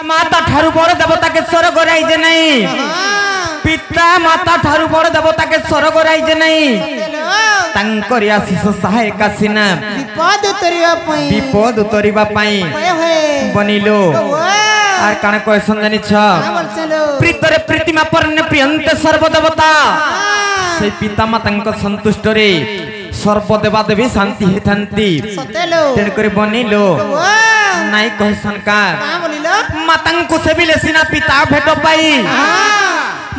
माता ठारू बड़ देवता के स्वर्ग राइजे नहीं पिता माता ठारू बड़ देवता के स्वर्ग राइजे नहीं तांकर आशीष सहायक सिना विपद उतरिबा पई बनिलो आर कान कहसन जानि छ प्रीतरे प्रीतिमा परने प्रियंते सर्वदेवता से पिता माता संतुष्ट रे सर्वदेवा देवी शांति हेथांती तेन करे बनिलो नाई कहसन का मातांकु सेबिले सिना पिता भेट पाई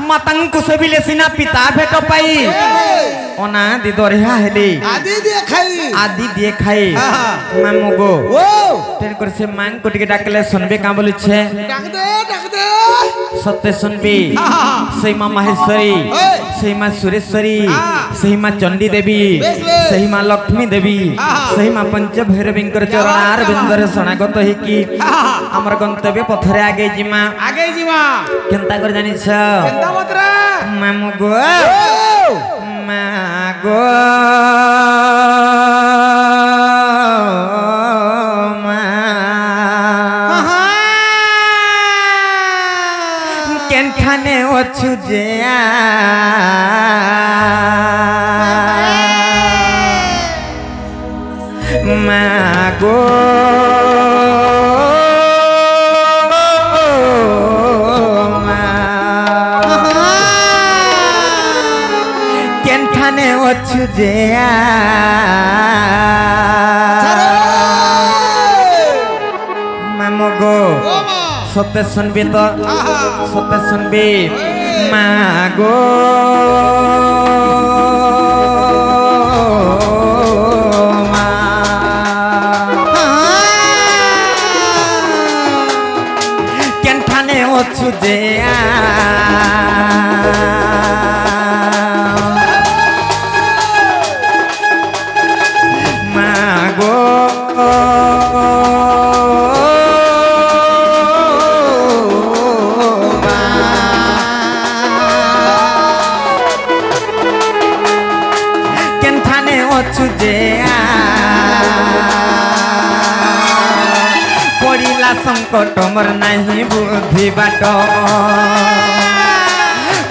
मातांकु सेबिले सिना पिता भेट पाई ओना दी दरिया हेली आदि दिए खाई मामू गो तेन कर से मांग को टिके डाकले सुनबे का बोली छे डाक दे सत्य सुनबी सही मां माहेश्वरी सही मां सुरेश्वरी सही मां चंडी देवी सही मां लक्ष्मी देवी सही मां पंच भैरवींकर चरणार बिंदर सनागत हे की हमर गंतव्य पथरे आगे जिमा केनता कर जानि छ केनता मतरा मामू गो मागो केनठाने ओछु जे मागो केनठाने ओछु जे मामगो सत्य सुनबी तो सत्य सुनबी मागो केनठाने ओछु जे मागो केनठाने ओछु जे पड़िला संकट मोर नहीं बुद्धि बाट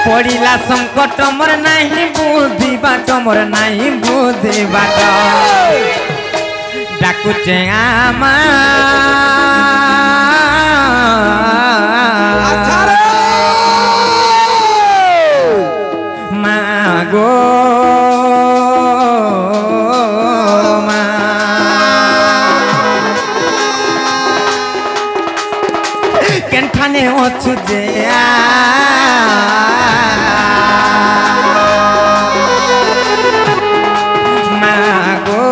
पड़िला संकट मोर नहीं बुद्धि बाट मोर नहीं बुद्धि बाट डाकुचे आमा मागो केनठाने ओछु जे मागो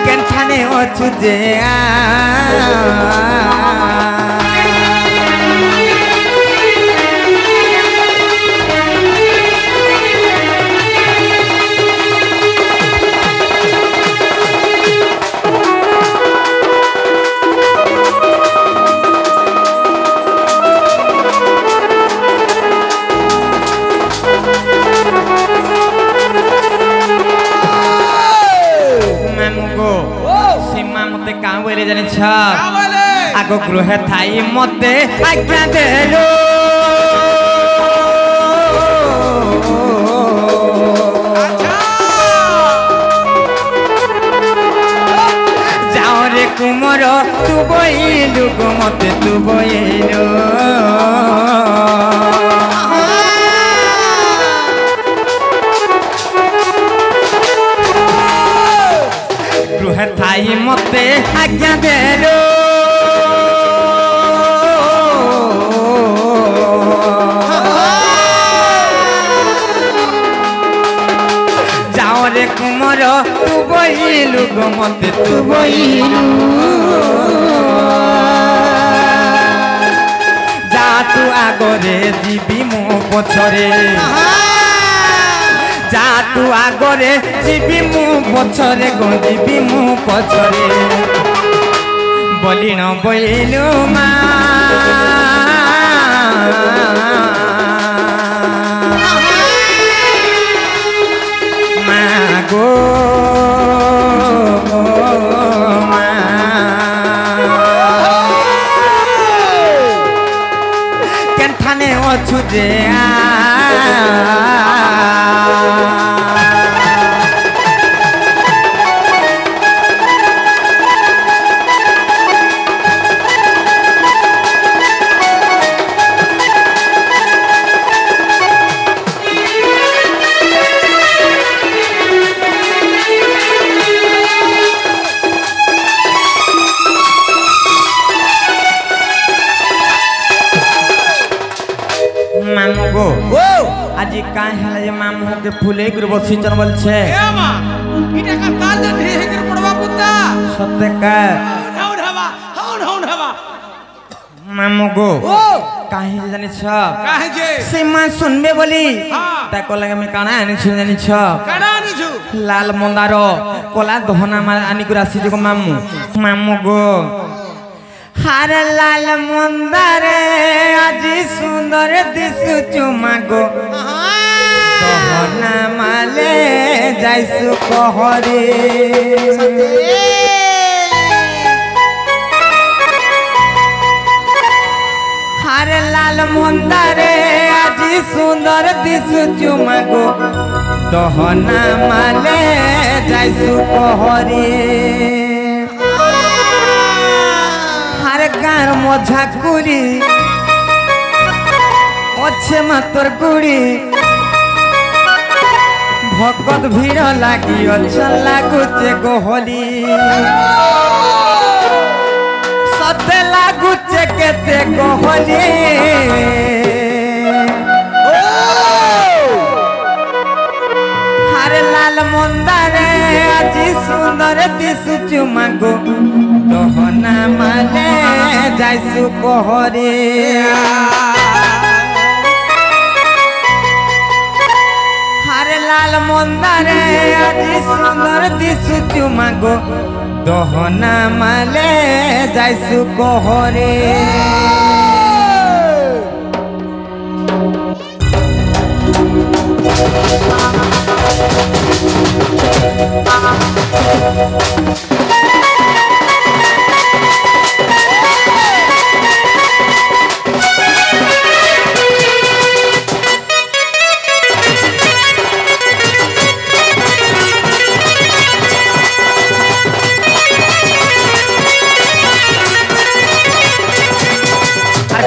केनठाने ओछु जे आगो गृह थाई मते आज्ञा देलो जाओ रे कुमर तू बइलु गो मते तू बइलु गृह थाई मते आज्ञा देलो जाओ रे कुमर तू बइलु गो मते तू बइलु जा तू आगरे जीवी मो पछरे जा तू आगरे जीवी मु पछरे गो जीवी मु पछरे बोली न बोइलु मा मागो फुले गुरु बसिचन बोलछे ए मा इटा का ताल न ढे हेकर पड़वा पुत्ता सत्य का हौन हवा मामू गो ओ काहे जानि छ काहे जे सीमा सुनबे बोली हां ताको लगे में काना आनी छ जानि छ काना आनी छु लाल मंदारो कोला दहना आनी गुरा सी जो मामू मामू गो हार लाल मंदारे आज सुंदर दिसु चुमा गो दहना माले जाइसु कहरे हार लाल मंदारे आज सुंदर दिसु चुमा गो दहना माले जाइसु कहरे हार गार मझा कुरी अच्छे मातर गुड़ी भगत भीड़ लागी अच्छा लागुचे गोहली सते लागुचे केते गोहली हार लाल मंदारे आज सुंदर दिसु चुमा गो दहना माले जाइसु कहरे हार लाल मंदारे आज सुंदर दिसु चुमा गो दहना माले जाइसु कहरे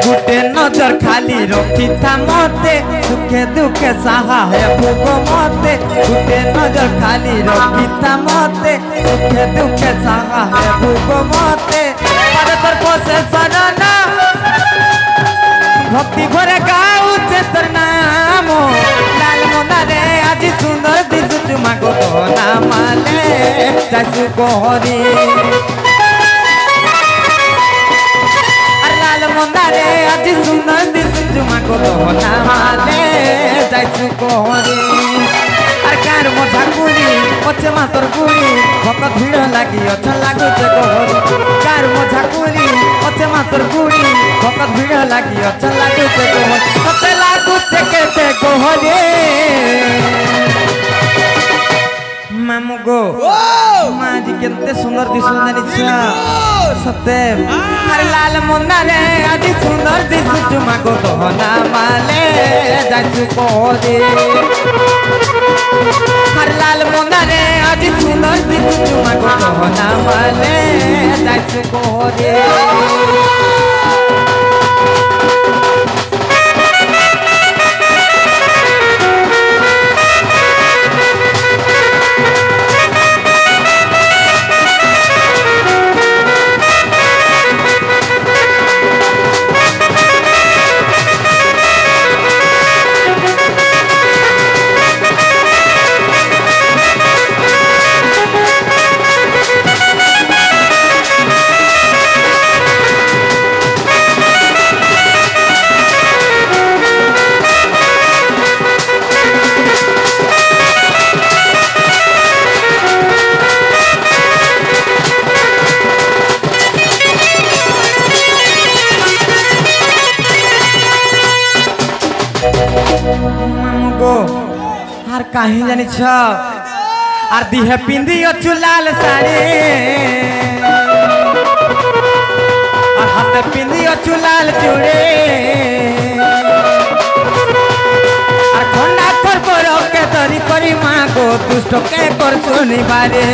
गुटे नजर खाली रखी था मते सुखे दुखे सहा है भूगो मते गुटे नजर खाली रखी था मते सुखे दुखे सहा है भूगो मते पर पोसे सरना भक्ति घरे गाऊ चेतर नाम लाल मंदारे आज सुंदर दिसु चुमा गो दहना माले जाइसु कहरे मंदारे आज सुंदर दिसु चुमा गो दहना माले जाइसु कहरे आर कार मझा कुरी अच्छे मातर गुड़ी भगत भीड़ लागी अच्छा लागुचे कहरे कार मझा कुरी अच्छे मातर गुड़ी भगत भीड़ लागी अच्छा लागुचे कहरे सते लागुचे केते कहरे मामू गो माँ जी केते सुंदर दिसु जानि छ सते हर लाल मंदारे आज सुंदर दिसु चुमा गो दहना माले जाइसु कहरे हर लाल मंदारे आज सुंदर दिसु चुमा गो दहना माले जाइसु कहरे आर काहे जानि छ आर दिहे पिंदी अछु लाल साड़ी आर हाथ पिंदी अछु लाल चूड़ी आर खंडा कर पर के तरी करी मां गो दुष्ट के कर सुनी बारे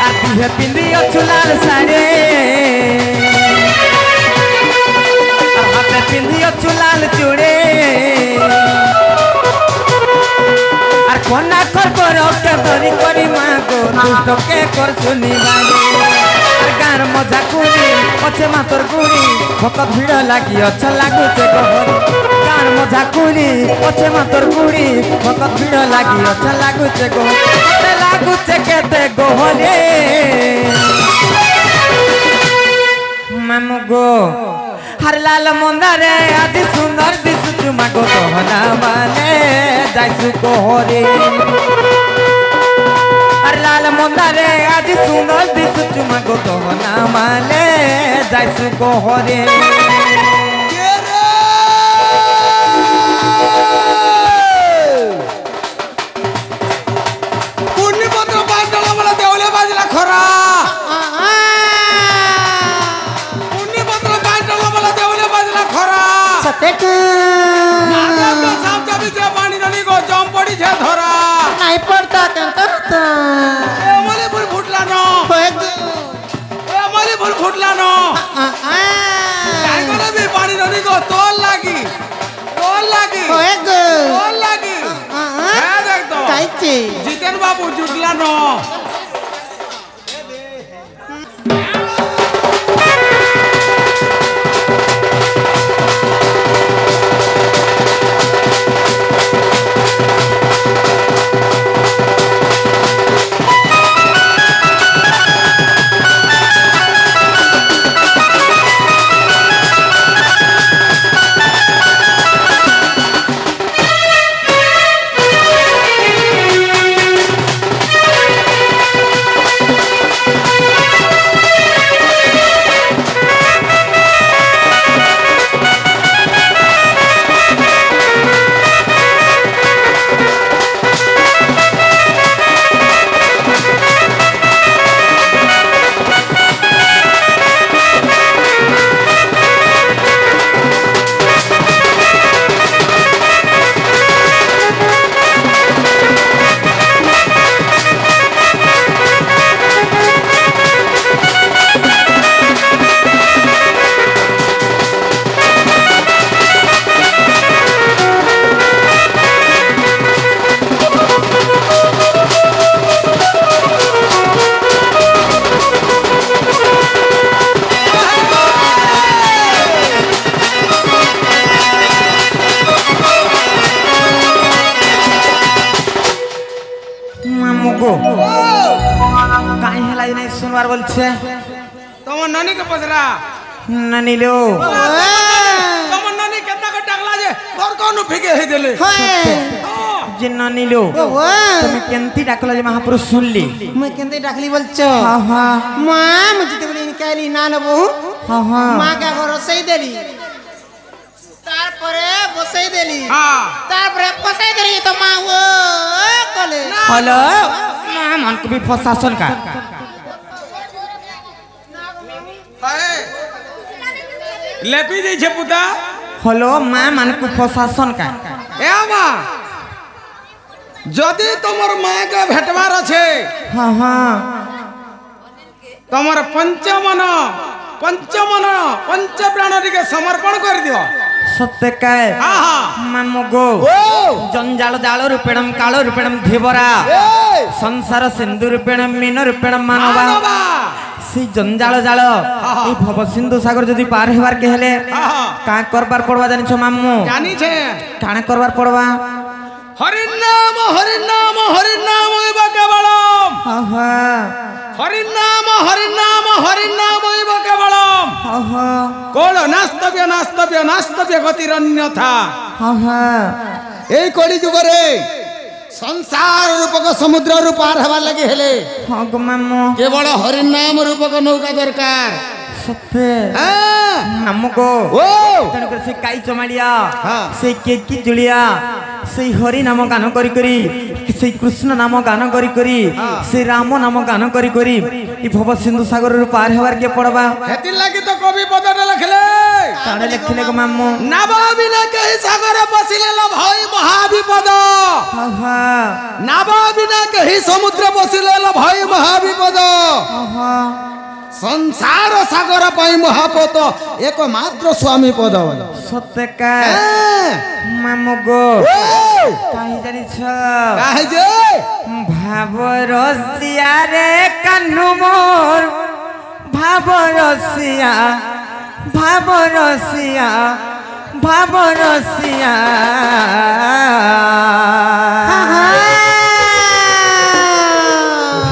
आर दिहे पिंदी अछु लाल साड़ी पिंदियो चुलाल चूड़े आर कोना कर पर के तरी करी मां गो दुष्ट के कर सुनी बारे आर गाँर मजा कुड़ी अच्छे मातर गुड़ी भकत भिड़ लगी अच्छा लगुचे गहरी गाँर मजा कुड़ी अच्छे मातर गुड़ी भकत भिड़ लगी अच्छा लगुचे गहरी लगुचे केते गहरी मामू गो हर लाल मंदारे आदि सुंदर दिसु चुमा गो कहना माने जाइसु गहरी हर लाल मंदारे आदि सुंदर दिसु चुमा गो कहना माने जाइसु गहरी पानी नली को जम पड़ी छे धरा नहीं पड़ता करता मले फुल फुटला नो मले फुल फुटला नो काय करे भी पानी नली को तोल लागी है देख तो काईचे जितेन बाबू जुटला नो सुनवार बोलछे तुम नानी के पजरा नानी लो तुम नानी केतना के टाकला जे घर कोनु फेके हे देले जे नानी लो तुम केंती डाकला जे महापुरुष सुनली मैं केंती डाकली बोलछो हां हां मां मुझे तो बोली निकाली ना लबो हां हां मां का घर सही देली तारपरे बसई देली हां तारपरे बसई देली तो मां वो कले हेलो मां मन को भी प्रशासन का लेपी दै छे पुता हेलो मां मन को प्रशासन का ए मां जदी तमर मां के भेटवार छे हां हां तमर पंचमन पंच प्राण के समर्पण कर दियो सत्य काय हां हां मामो गो जंजाल जाल रूपेणम कालो रूपेणम धीवरा संसार सिंधु रूपेणम मीन रूपेणम मानवा से जंजाल जाल ए भव सिंधु सागर जदी पार हेबार के हेले का करबार पड़वा जानि छ मामू जानि छे काना करबार पड़वा हरि नाम एव केवलम आहा हरि नाम एव केवलम आहा कोल नास्तव्य गतिरन्यथा आहा एई कली जुग रे संसार रूपक समुद्र रू पार हेबार लागि हेले हां गो मामू केवल हरि नाम रूपक नौका दरकार सत्य मामू गो तण कर से काई चमालिया से के की जुलिया से हरि नाम गान करी करी से कृष्ण नाम गान करी करी से राम नाम गान करी करी ई भव सिंधु सागर रू पार हेबार के पड़वा हेति लागि तो कवि पदट लिखले ताणे लिखले गो मामू नावा बिना कहि सागर बसिले ल भई महाविपद आहा नावा बिना कहि समुद्र बसिले ल भई महाविपद आहा संसार सागर पाई महापत एकमात्र स्वामी पद सत्य का मामू गो काहे जानि छ काहे जे भाव रसिया रे कान्हु मोर ভাবরসিয়া ভাবরসিয়া ভাবরসিয়া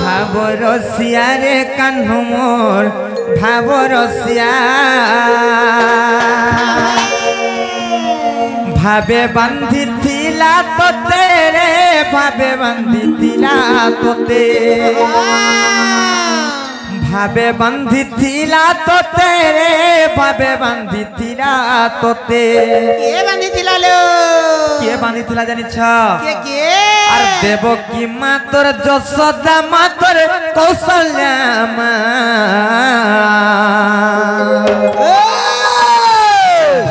ভাবরসিয়া রে কাহ্নু মোর ভাবরসিয়া ভাবে বান্ধিলা তোতে রে ভাবে বান্ধিলা তোতে ভাবে বান্ধিলা তোতে রে ভাবে বান্ধিলা তোতে কে বান্ধিলা লো কে বান্ধিলা জানিছ কে কে আর দেবকী মা তোর যশোদা মা তোর কৌশল্যা মা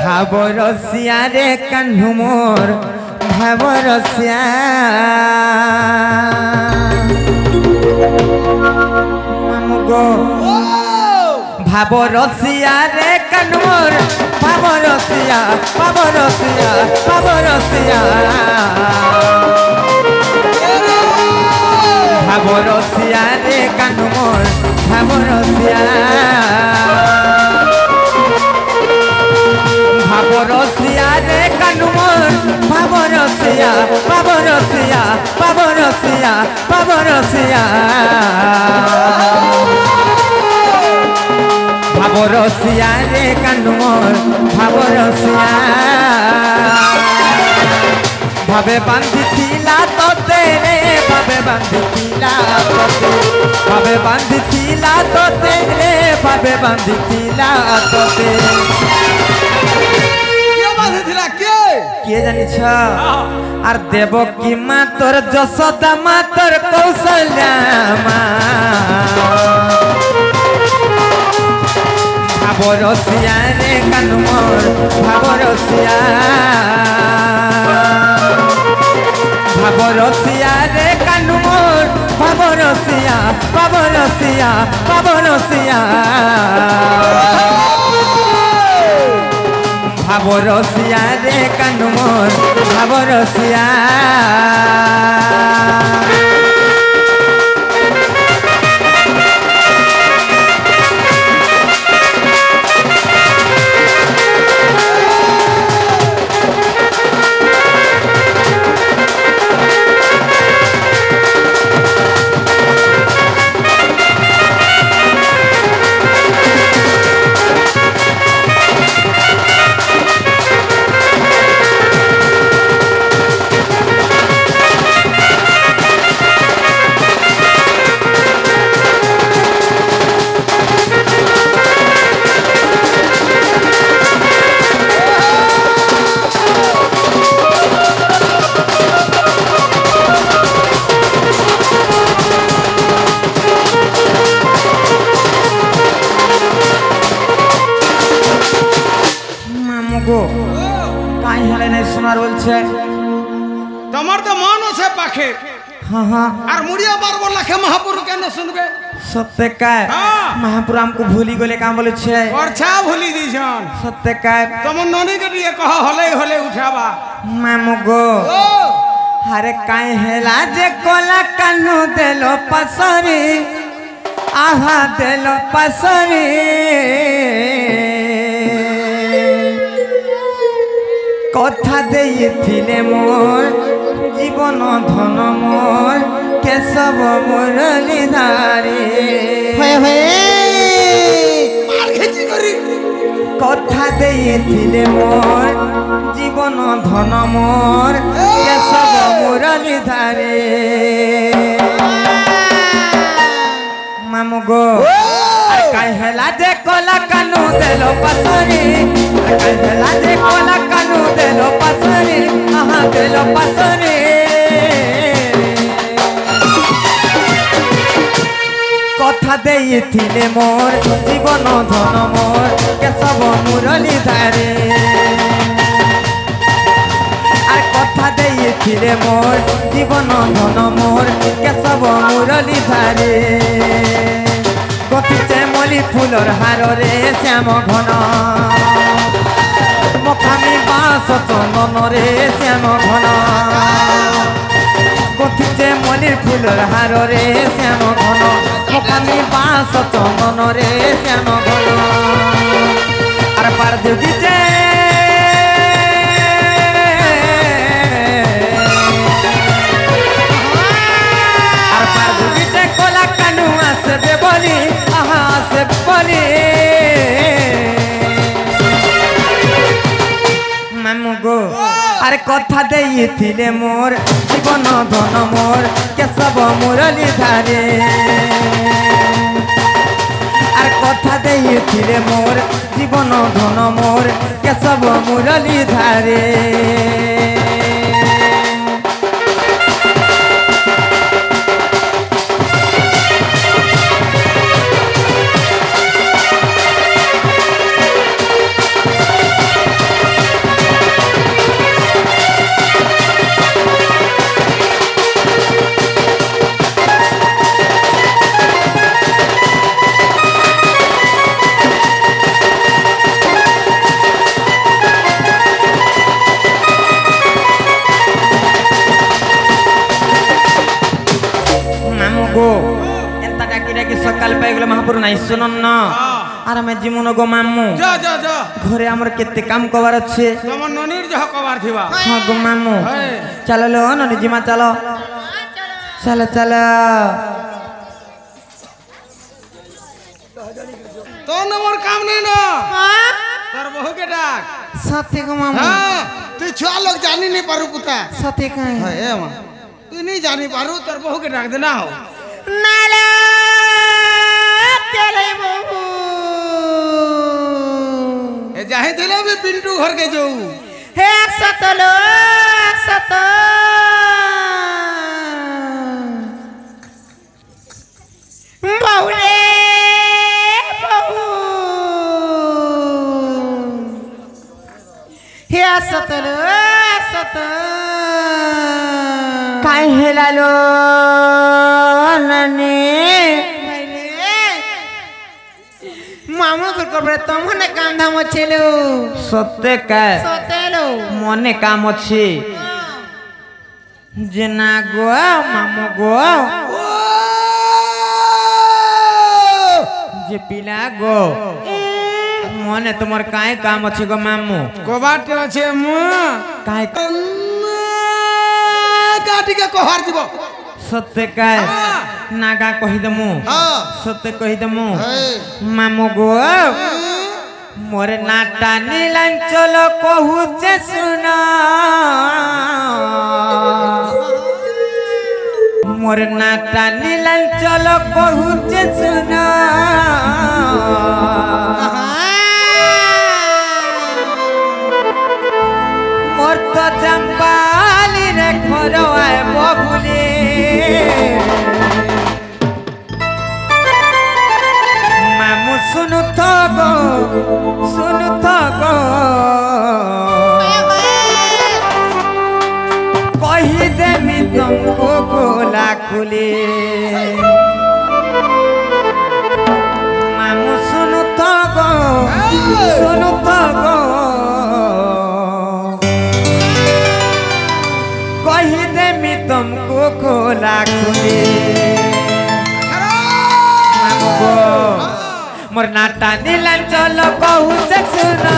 ভাবরসিয়া রে কাহ্নু মোর ভাবরসিয়া মামুগো ভাবরসিয়া রে কাহ্নু মোর ভাবরসিয়া ভাবরসিয়া ভাবরসিয়া ভাবরসিয়া রে কাহ্নু মোর ভাবরসিয়া ভাবরসিয়া রে কাহ্নু মোর ভাবরসিয়া ভাবরসিয়া ভাবরসিয়া ভাবরসিয়া ভাবরসিয়া রে কাহ্নু মোর ভাবরসিয়া ভাবে বান্ধিলা তোতে রে ভাবে বান্ধিলা তোতে ভাবে বান্ধিলা তোতে রে ভাবে বান্ধিলা তোতে কে জানিছ আর দেবকী মা তোর যশোদা মা তোর কৌশল্যা মা ভাবরসিয়া রে কাহ্নু মোর ভাবরসিয়া ভাবরসিয়া রে কাহ্নু মোর ভাবরসিয়া ভাবরসিয়া ভাবরসিয়া ভাবরসিয়া রে কাহ্নু মোর ভাবরসিয়া কাই হলে নাই শোনার বলছে তোমার তো মন আছে পাখে हाँ हाँ আর মুড়িয়া বারবার লাখে মহাপুর কেন শুনবে सत्य काय महापुर हमको भूली गले काम बोले छे वर्षा भूली दीछन सत्य काय तुम ननी के लिए कह हले हले उठाबा मामुगो हरे काय हेला जे कोला कानु देलो पसरी आहा देलो पसरी कथा देइथिले मोर जीवन धन मोर केशव मुरलीधारी कथा देइथिले मोर जीवन धन मोर केशव मुरलीधारी मामुगो काई हेला जे कोला कानु देलो पसरी काई हेला जे कोला कानु देलो पसरी आहा देलो पसरी कथा देइथिले मोर जीवन धन मोर केशव मुरलीधारी आर कथा देइथिले मोर जीवन धन मोर केशव मुरलीधारी गतिचे मली फुलर हार रे श्याम घन मखामी बास चंदन रे श्याम घन गतिचे मली फुलर हार रे श्याम घन খালি বাস চন্দন রে শ্যাম ঘন আর পার দিতে আর পার দিতে কলা কানু আসবে বলি আহা আসবে বলি মামু গো আরে কথা দেইছিলে মোর জীবন ধন মোর কেশব মুরলী ধারে আর কথা দেইছিলে মোর জীবন ধন মোর কেশব মুরলী ধারে সকাল পাই গেল মহাপুর নাই শুনন না আর আমি জীবন গো মামু ঘরে আমার কেতে কাম কবার আছে তোমার ননির যহ কবার থিবা হ্যাঁ গো মামু চলো লো ননি জিমা চলো চলো চলো তো নম্বর কাম নাই না তোর বহুকে ডাক সাথে গো মামু তুই ছুয়া লোক জানি নি পারু কুতা সাথে কাই এ মা তুই নি জানি পারু তোর বহুকে ডাক দে না হো নালা চলে বহু এ যাহে দিলে আমি পিন্টু ঘর কে যাও হে সতলো সত বহু রে বহু হে সতলো সত কাই হেলালো নানি মামু করবে তমনে কাম ধাম ছিল সত্যি কায় সতেলো মনে কাম আছে যে না গো মামু গো যে পিলা গো মনে তোমার কায় কাম আছে গো মামু কবাটে আছে মু কায় কাটিকে কহার দিব সত্যি কায় নাগা কহি দমু সত্যি কহি দমু মামু গো মোরে নাটা নীলাঞ্চল কহুছে শুনা মোরে নাটা নীলাঞ্চল কহুছে শুনা মোর তো চম্পালি রে খরওয়ায় বগুলি মামু শুনু গো শুনু গো কহি দেমি তুমকো গোলা খুলে মামু শুনু গো শুনু গো কহি দেমি তুমকো গোলা খুলে মামু গো मोर नाटा नीलांचल कहू सुना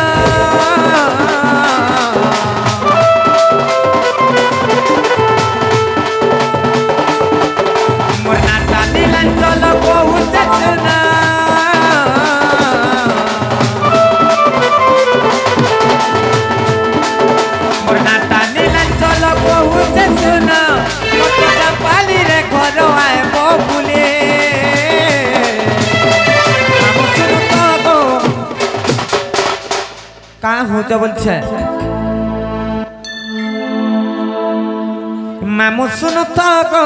मोर नाटा नीलांचल कहू सुना मोर नाटा नीलांचल कहू सुना पाली रे घर आए बबुले का होता बोलছে মামু শুনো তো গো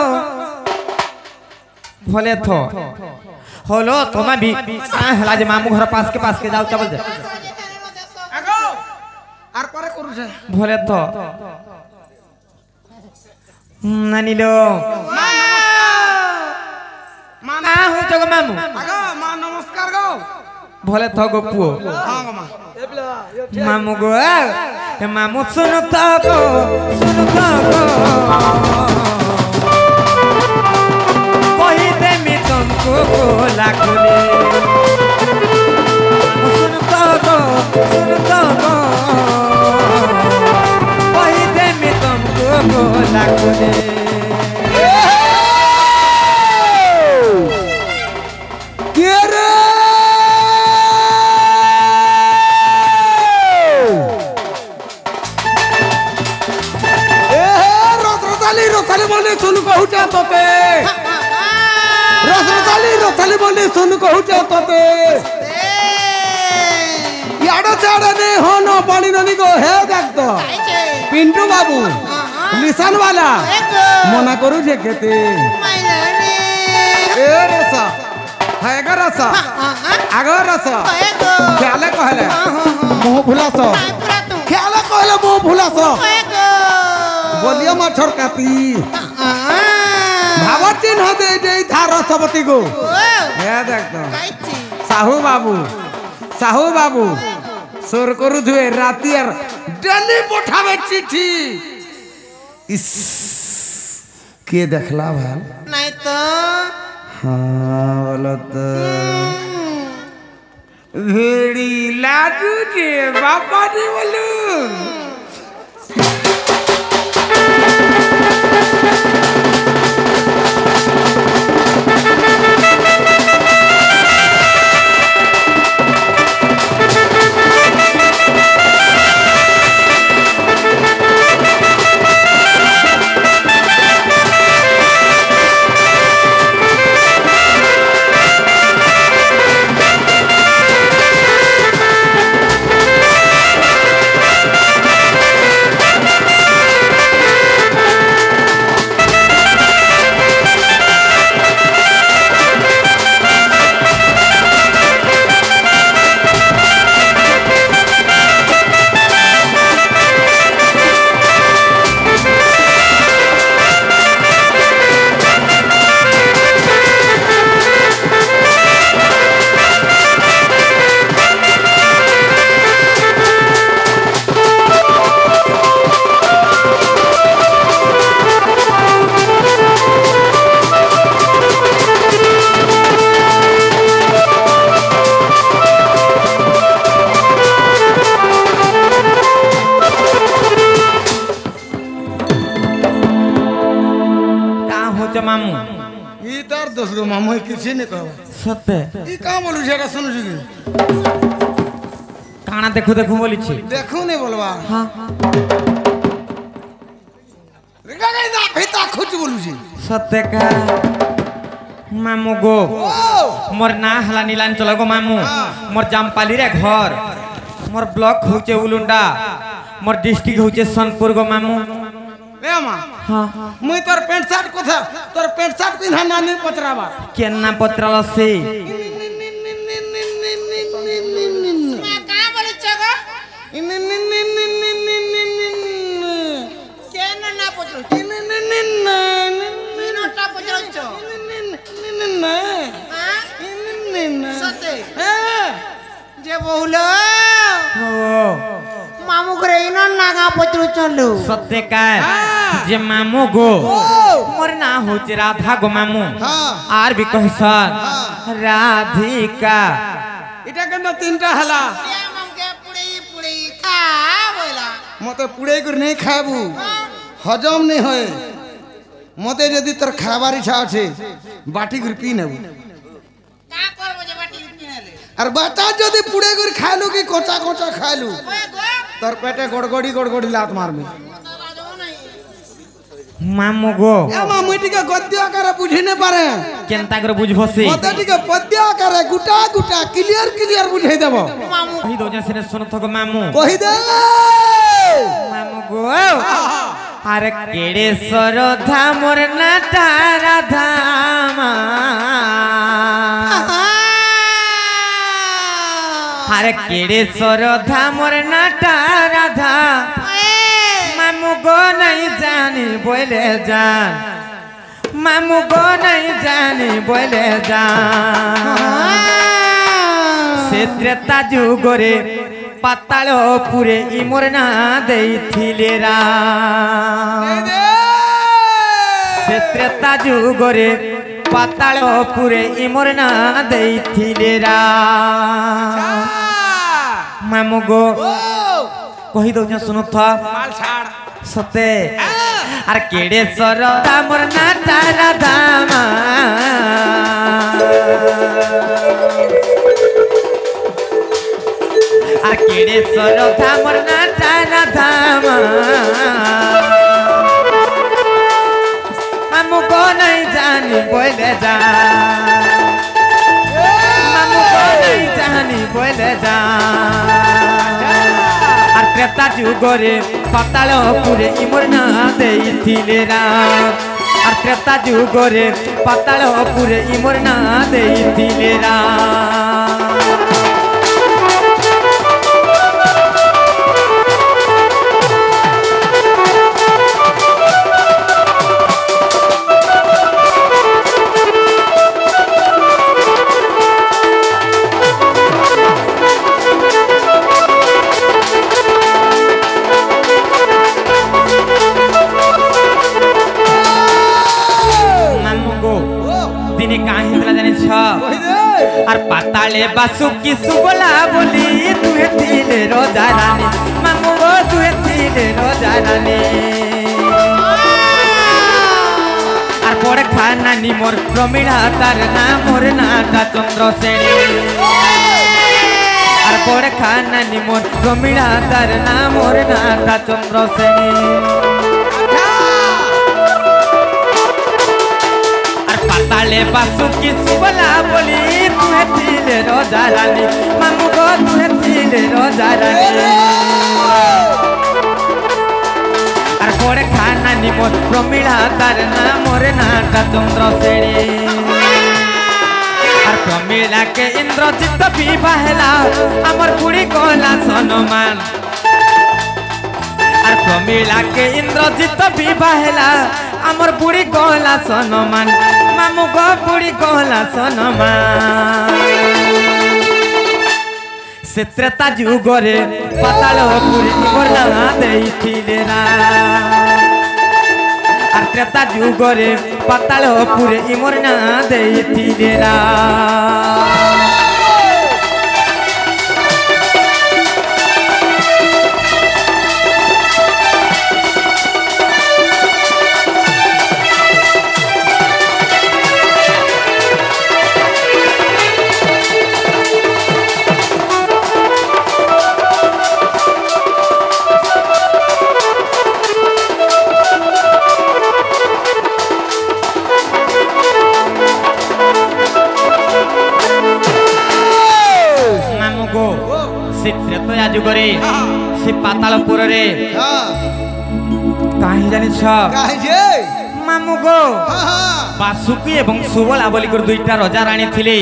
ভলে থো হলো তোমা भी হেলা যে মামু ঘর পাস के যাও চাবল দে আগো আর পরে করুছে ভলে থো নানিলো মা হইতো গো মামু আগো মা নমস্কার গো ভলে থো গো পুও হ্যাঁ গো মা মামু গো মামু শুনো তো গো কহি দেমি তুমকো ଲାଗୁନି କିଏ ରେ ରସାଲି ବୋଲି ଶୁଣୁ କହୁଛ ତତେ ରସାଲି ବୋଲି ଶୁଣୁ କହୁଛ ତତେ ইয়াড়ো চাড়ে নে হন পানি ননি গো হে দেখ তো পিন্টু বাবু লিসান वाला মনা করু যে কেতে এ রসা হায়গা রসা আগা রসা খেলে কহলে মোহ ভুলাস খেলে কহলে মোহ ভুলাস বলিয়া মাছর কাতি ভাবর চিহ্ন দে দেই থার রসবতী গো হে দেখ তো সাহু বাবু সোর করু ধুয়ে রাতি আর ডেলি পঠাবে চিঠি ইস কে দেখলা ভাল নাই তো হ্যাঁ বলো তো ভেড়ি লাগু যে বাবা দি বলু मामू ई तार दोस्त गो मामू किसी ने कहवा सत्य ई का बोलू जेरा सुनु छी काना देखो देखो बोली छी देखो ने बोलवा हां रिगा गई ना भीता खुद बोलू छी सत्य का मामू गो मोर ना हला नीलांचल गो मामू मोर जामपाली रे घर मोर ब्लॉक होचे उलुंडा मोर डिस्ट्रिक्ट होचे सोनपुर गो मामू ए मां हां मुई तोर पैंट शर्ट कोथा तोर पैंट शर्ट पिन्हा नानी पतराबा केन्ना पतराला से का बोली चगो केन ना पचरो नटा पचरो सते जे बहुलो मामू करे इना नागा पचरो चलो सत्य का जे मामू गो मोर ना होचे राधा गो मामू आर भी कहसन राधिका इटा केना तीनटा हला ये मम के पुड़ी खा बोला मते पुड़े कर नहीं खाबू हजम नहीं होए मते यदि तोर खाबार इच्छा আছে बाटी कर पी नेबू का करबो जे बाटी पिनेले আর বাটা যদি পুড়ে করে খাইলু কি কোচা কোচা খাইলু ओए गो তোর পেটে গড়গড়ি লাত মারবে मामू गो এ মা মুইটিকে গদ্য আকারে বুঝি না পারে केनता कर बुझबसी মতে টিকে পদ্য আকারে গুটা গুটা ক্লিয়ার বুঝাই দেব मामू कही दो जन से सुन थको मामू কহি দে मामू गो अरे केड़े सरोधा मोर नाटा राधा अरे केड़े सरोधा मोर नाटा राधा मामू गो नहीं जानी बोले जान मामू गो नहीं जानी बोले जान से त्रेता जुगरे पाताल पुरे इमोर ना देइथिले रा से त्रेता जुगरे पाताल पुरे इमोर ना देइथिले रा मामू गो कही दो सुनो था माल छाड़ सते আর কেড়ে সর মোর নাটা রাধামা আর কেড়ে সর মোর নাটা রাধামা মামু কো নাই জানি বলে যা মামু কো নাই জানি বলে যা আর ত্রেতা যুগরে পাতালপুরে ইমর না দেইছিলে রাম আর ত্রেতা যুগরে পাতালপুরে ইমর না দেইছিলে রাম আর পাতালে বাসুকি সুবলা বলি তুহে থিলে রোজা রানী মামু গো তুহে থিলে রোজা রানী আর পড়ে খানানি মোর প্রমিলা তার নাম মোর নাটা চন্দ্রসেনী আর পড়ে খানানি মোর প্রমিলা তার নাম মোর নাটা চন্দ্রসেনী পাতালে বাসুকি সুবলা বলি তুহে থিলে রোজা রানী মামু গো তুহে থিলে রোজা রানী আর পড়ে খানানি মোর প্রমিলা তার নাম মোর নাটা চন্দ্রসেনী আর প্রমিলা কে ইন্দ্রজিৎ বিবাহেলা আমার বুড়ি কলা সনমান আর প্রমিলা কে ইন্দ্রজিৎ বিবাহেলা আমার বুড়ি কলা সনমান মামু গো বুড়ি কলা সনমান সে ত্রেতা যুগরে পাতালপুরে ইমর না দেইছিলে রাম আর ত্রেতা যুগরে পাতালপুরে ইমর না দেইছিলে রাম ত্রেতা যুগরে সে পাতালপুরে কাহি জানিছ মামু গো বাসুকি এবং সুবলা বলি করে দুইটা রজা রানী থিলে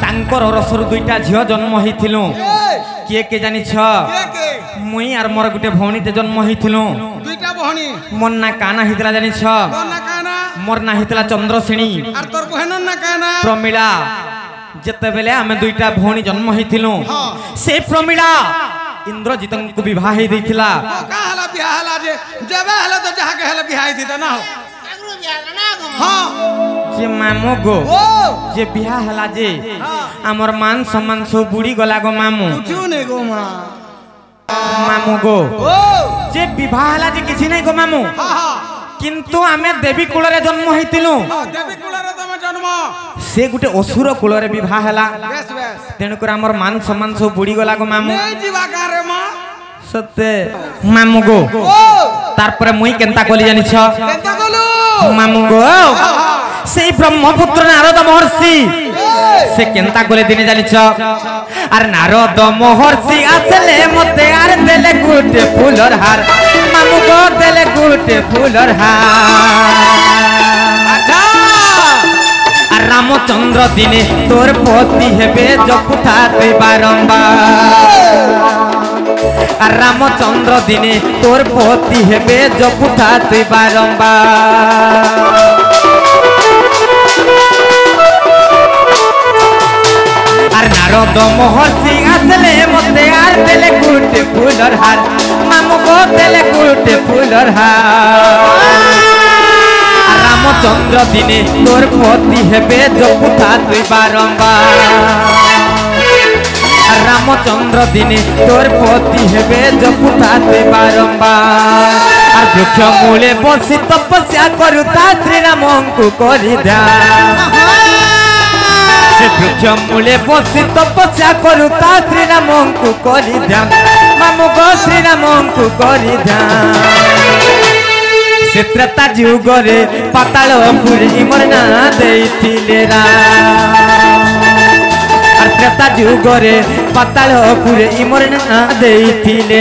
তাঙ্কর রসর দুইটা ঝিও জন্ম হইथिलु কিয়ে কে জানিছ মুই আর মোর গুটে ভৌণীতে জন্ম হইथिलु দুইটা ভৌণী মোর না কানা হিতলা জানিছ মোর না হিতলা চন্দ্রসেনী আর তোর বহনর না কানা প্রমিলা যেতেবেলে আমি দুইটা ভৌণী জন্ম হইथिलु সে প্রমিলা ইন্দ্রজিৎଙ୍କୁ বিবাহ ଦେଇଥିଲା কাহালা বিহালা যে যেবে হলা তো যাহাকে হলা বিহাই দিতা না हो हां যে মামু গো যে বিয়া হলা যে আমার মান সম্মান সব বুড়ি গলা গো মামু কিছু নেই গো মা মামু গো যে বিবাহ হলা যে কিছু নাই গো মামু কিন্তু আমি দেবী কুলরে জন্ম হইতিলু দেবী কুলরে তুমি জন্ম से गुटे असुर कुलरे विवाह हला तेणु कर हमर मान सम्मान सब बुड़ी गला गो मामू नहीं जीवा कारे मां सत्य मामू गो तार पर मुई केनता कोली जानि छ केनता कोलु मामू गो से ब्रह्मपुत्र नारद महर्षि से केनता कोले दिने जानि छ आर नारद महर्षि आसले मते आर देले गुटे फूलर हार मामू गो देले गुटे फूलर हार रामचंद्र दिने तोर पति हेबे जपुथा तुई बारंबार रामचंद्र दिने तोर पति हेबे जपुथा तुई बारंबार आर नारद महर्षि आसले मते आर देले गुटे फूलर हार मामू गो देले गुटे फूलर हार रामचंद्र दिने तोर पति हेबे जपुथा तुई बारंबार रामचंद्र दिने तोर पति हेबे जपुथा तुई बारंबार। আর বৃক্ষ মূলে বসি তপস্যা করুতা শ্রীরামଙ୍କୁ କରି ধ্যান সে বৃক্ষ মূলে বসি তপস্যা করুতা শ্রীরামଙ୍କୁ କରି ধ্যান মামু গো শ্রীরামଙ୍କୁ କରି ধ্যান সে ত্রেতা যুগরে পাতাল পুরী মোর না ଦେଇଥିଲେ আর ত্রেতা যুগরে পাতাল পুরী মোর না ଦେଇଥିଲେ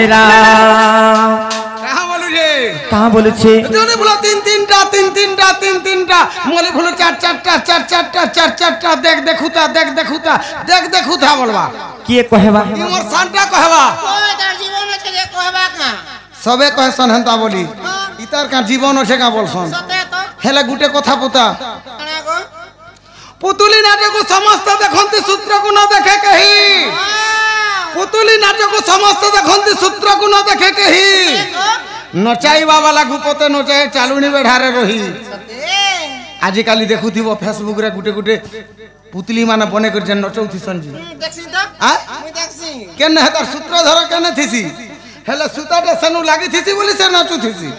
कहाँ बोलू छे जोने बोला तीन तीनटा मोले बोलो चार देख देखुता बोलवा किए कहबा मोर सांटा कहबा ओए तार जीवन আছে যে কহবা का सबे कहसन हंता बोली इतार का जीवन আছে का बोलसन সতে তো हेला गुटे कथा पुता कणा गो पुतुली नाटक को समस्त देखंती सूत्र को न देखे कही पुतुली नाटक को समस्त देखंती सूत्र को न देखे कही नचाइबा वाला गुपते नचाए चालुनी बेढ़ारे रही आजिकाली देखुथिबो फेसबुक रे गुटे गुटे पुतली माने बने कर जन नचौथि संजी देखसी त आ मुई देखसी केने हतार सूत्रधर केने थिसी हेले सुताटे सनु लागि थिसी बोली से नचुथिसी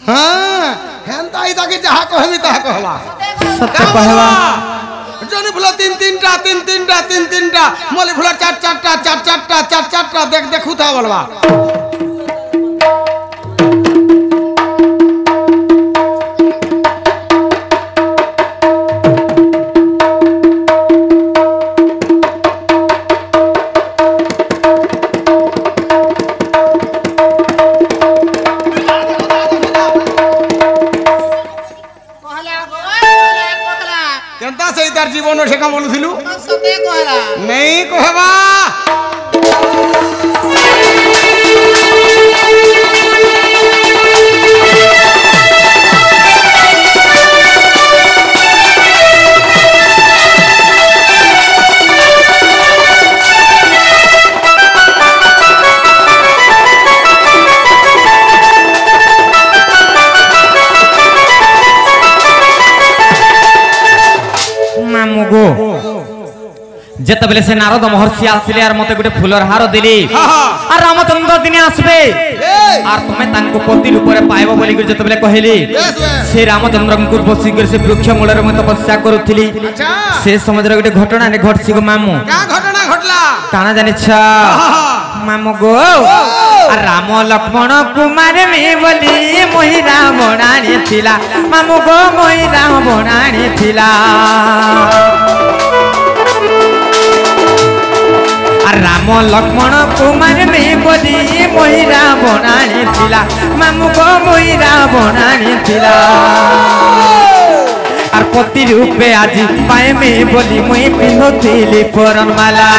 हां हेनता ई ताके जहा कहबी ताहा कहला सत्य कहबा जने फुला तीनटा मोली फुला चारटा देख देखुता बोलवा जीवन से बोलू नहीं कहबा जेतबेले से नारद महर्षि आसिले आर मते गुटे फुलर हार दिली आर रामचंद्र दिने आसबे आर तुमे तांको पति रूप रे पाइबो बोली कर जेतबेले कहली से रामचंद्र को बसी कर से वृक्ष मूल रे मते तपस्या करूथिली से समझ रे गुटे घटना ने घटसी गो मामू का घटना घटला काना जानि छ मामू गो राम लक्ष्मण कुमार में बोली मोहि रावणानी थिला मामू गो मोहि रावणानी थिला राम लक्ष्मण कुमार में बोली मोहि रावणानी थिला मामू गो मोहि रावणानी थिला आर पति रूपे आज पाए में बोली मुई पिन्हुथिली परनमाला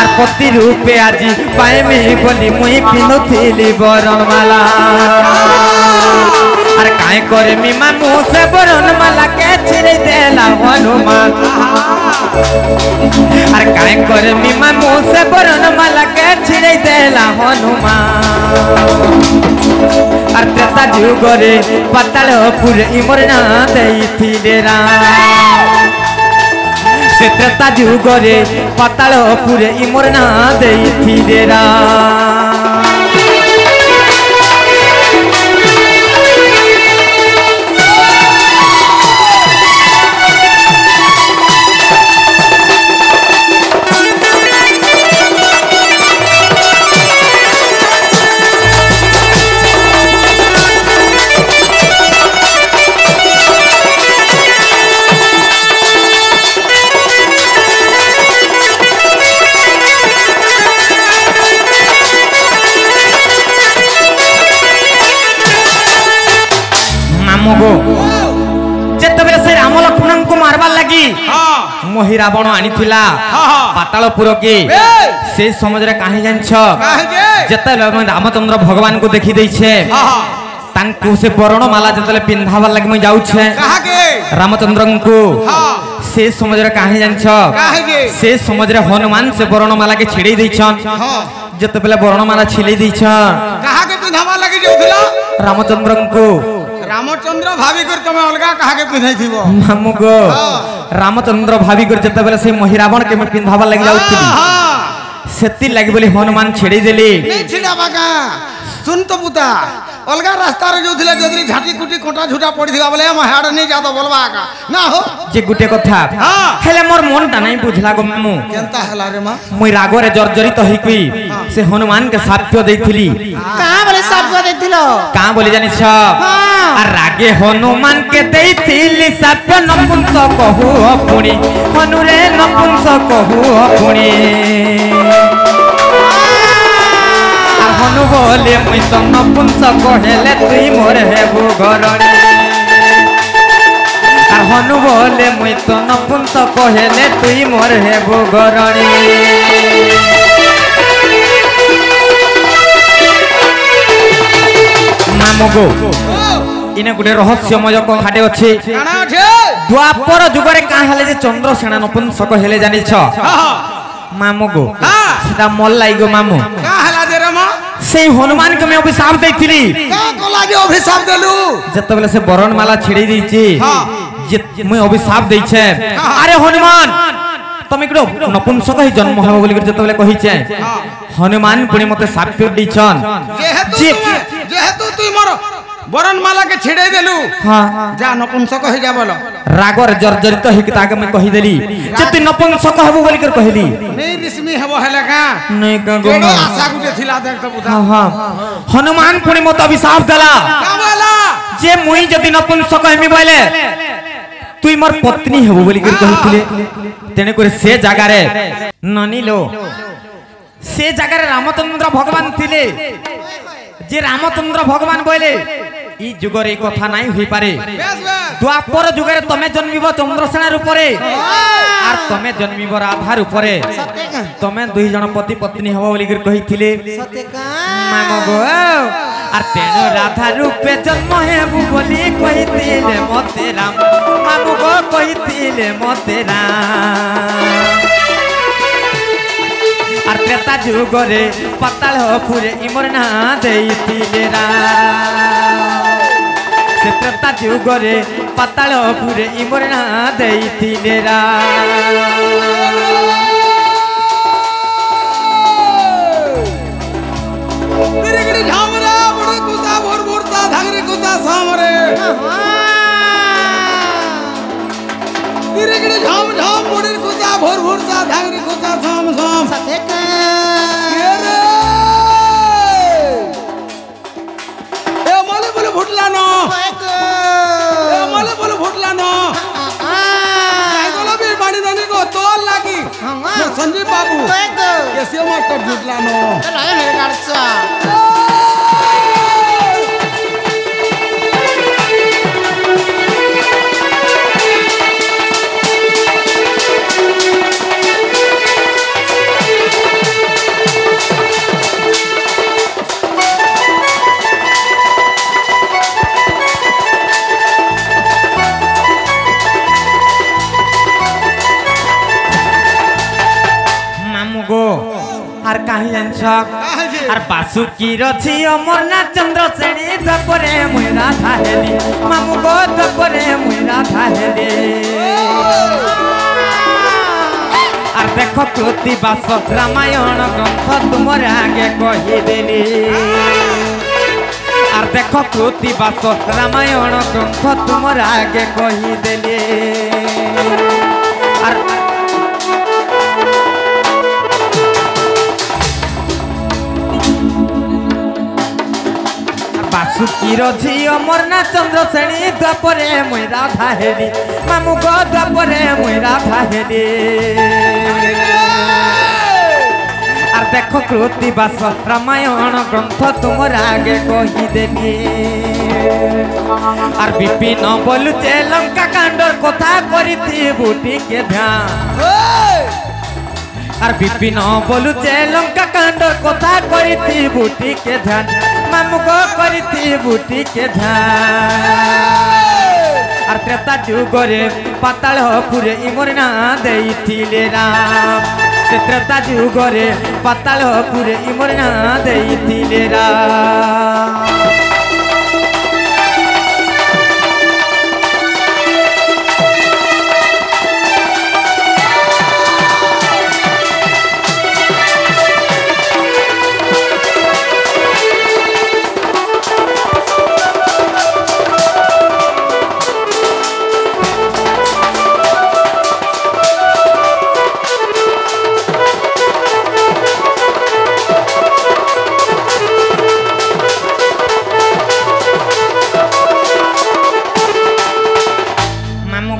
आर पति रूपे आज पाए में बोली मुई पिन्हुथिली बरनमाला आर काहे करे मी मामू से बरनमाला के छिरे देला हनुमान आर काहे करे मी मामू से बरनमाला के छिरे देला हनुमान आर त्रेता जुगरे पातालपुर इमर ना देइथिले से त्रेता जुगरे पातालपुर इमर ना देइथिले जेतबेले से राम लक्ष्मण को मारबार लगी मोहि रावण आनीथिला पातालपुर के से समझ रे काहे जानछ जेतबेले रामचंद्र भगवान को देखि दै छे तांको से वर्णमाला जेतबेले पिंधाबार लगी मैं जाउ छे रामचंद्र को से समझ रे काहे जानछ से समझ रे हनुमान से वर्णमाला के छिड़ै दै छन जेतबेले वर्णमाला छिलै दै छन कहा के पिंधाबार लगी जाउथिला रामचंद्र को रामचंद्र भाभी कर तमे अलगा कहा के पिन्हाई थिबो मामू गो रामचंद्र भाभी कर जेतबेले से मोहि रावण के मैं पिंधाबा लागि जाउथिली सेति लागि बोली हनुमान छेड़ी देली नहीं छिड़ाबा का सुन तो पुता अलगा रास्ता रे जोथिले जदरी झाटी कुटी कोटा झुटा पड़ी थिबा बोले हम हाड नहीं जा तो बोलबा का ना हो जे गुटे कथा हां हेले मोर मन ता नहीं बुझला गो मामू केनता हला रे मां मुई रागरे जर्जरित होइकी से हनुमान के साप्य देइथिली कहां बोले सब को देथिलो का बोले जानि छ आ रागे हनुमान के देइथिली साप्य नपुंस कहू पुणी हनुरे नपुंस कहू पुणी हनु बोले मुई तो नपुंस कहेले तुई मोर हेबु घरणी আর হনু বলে মুই তো নপুংস কহেলে তুই মোর হেবু ঘরণী মামগো ইনে গুটে রহস্যময় কথাটে আছে কানা আছে দ্বাপর যুগরে কা হেলে যে চন্দ্রসেনা নপুংসক হেলে জানিছ মামগো সেটা মল্লাই গো মামু का हला दे रे मां সেই হনুমান কে আমি অভিশাপ দেইছিলি का कोला जे अभिशाप देलु যেতবেলে সে বরণমালা ছেড়ে দিয়েছি মুই অভিশাপ দেইছে আরে হনুমান তুমি একটু নপুংসক হি জন্ম হবে বলি যেতবেলে কহিছে হনুমান পুনি মতে সাপ্য দিছন जेहेतु तू मोर बरनमाला के छिड़े देलु हां जा नपुंसक हो जा बोलो रागर जर्जरित हि के ताके मैं कहि देली जे तू नपुंसक हबो बोली कर कहली नहीं रिस्मी हबो हेले का नहीं का गो केडो आशा गुटे थिला देख तो बुधा हां हनुमान पुनी मते अभिशाप देला का बोला जे मुई जदी नपुंसक हेमी बोले তুই মোর পত্নী হব বলি করে কহিছিলে তেনে করে সে জায়গারে ননিলো সে জায়গারে রামচন্দ্র ভগবান থিলে যে রামচন্দ্র ভগবান বলে ই যুগরে কথা নাই হই পারে बेस बेस দ্বাপর যুগরে তুমি জন্মিব চন্দ্রসেনার উপরে আর তুমি জন্মিব রাধার উপরে सत्य का তুমি দুই জন পতি পত্নী হব বলি করে কহিছিলে सत्य का মামগো আর তেনু রাধা রূপে জন্ম হেবু বলি কহিছিলে মতে রাম মামগো কহিছিলে মতে রাম আর ত্রেতা যুগরে পাতাল পুরে ইমর না দেইছিলে রাম সে ত্রেতা যুগরে পাতাল পুরে ইমর না দেইছিলে রাম गिरी झामरा बड़े कुसा भोर भोर सा धागरे कुसा सामरे गिरी झाम झाम बड़े कुसा भोर भोर सा धागरे कुसा साम साम सत्य का ए माले बोले फुटला न ए माले बोले फुटला न भी बाड़ी ननी को तोल लागी मैं संजीव बाबू कैसे मास्टर जुटला न আর কাহি জানছ আর বাসুকির ছি অমরনাথ চন্দ্র শ্রেণী দ্বাপরে মুই রাধা হেলি মামু গো দ্বাপরে মুই রাধা হেলি আর দেখ কৃতিবাস রামায়ণ গ্রন্থ তোমার আগে কহিদেলি আর দেখ কৃতিবাস রামায়ণ গ্রন্থ তোমার আগে কহিদেলি আর বাসুকির ঝি অমরনাথ চন্দ্র শ্রেণী দ্বাপরে মুই রাধা হেলি মামু গো দ্বাপরে মুই রাধা হেলি আর দেখ কৃতিবাস রামায়ণ গ্রন্থ তোমার আগে কহিদেলি আর বিপিন বলুছে লঙ্কা কাণ্ডর কথা করিথিবু টিকে ধ্যান আর বিপিন বলুছে লঙ্কা কাণ্ডর কথা করিথিবু টিকে ধ্যান মামু গো করিথিবু টিকে ধ্যান আর ত্রেতা যুগরে পাতাল পুরে ইমর না দেইছিলে রাম সে ত্রেতা যুগরে পাতাল পুরে ইমর না দেইছিলে রাম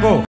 ମାନଙ୍କୁ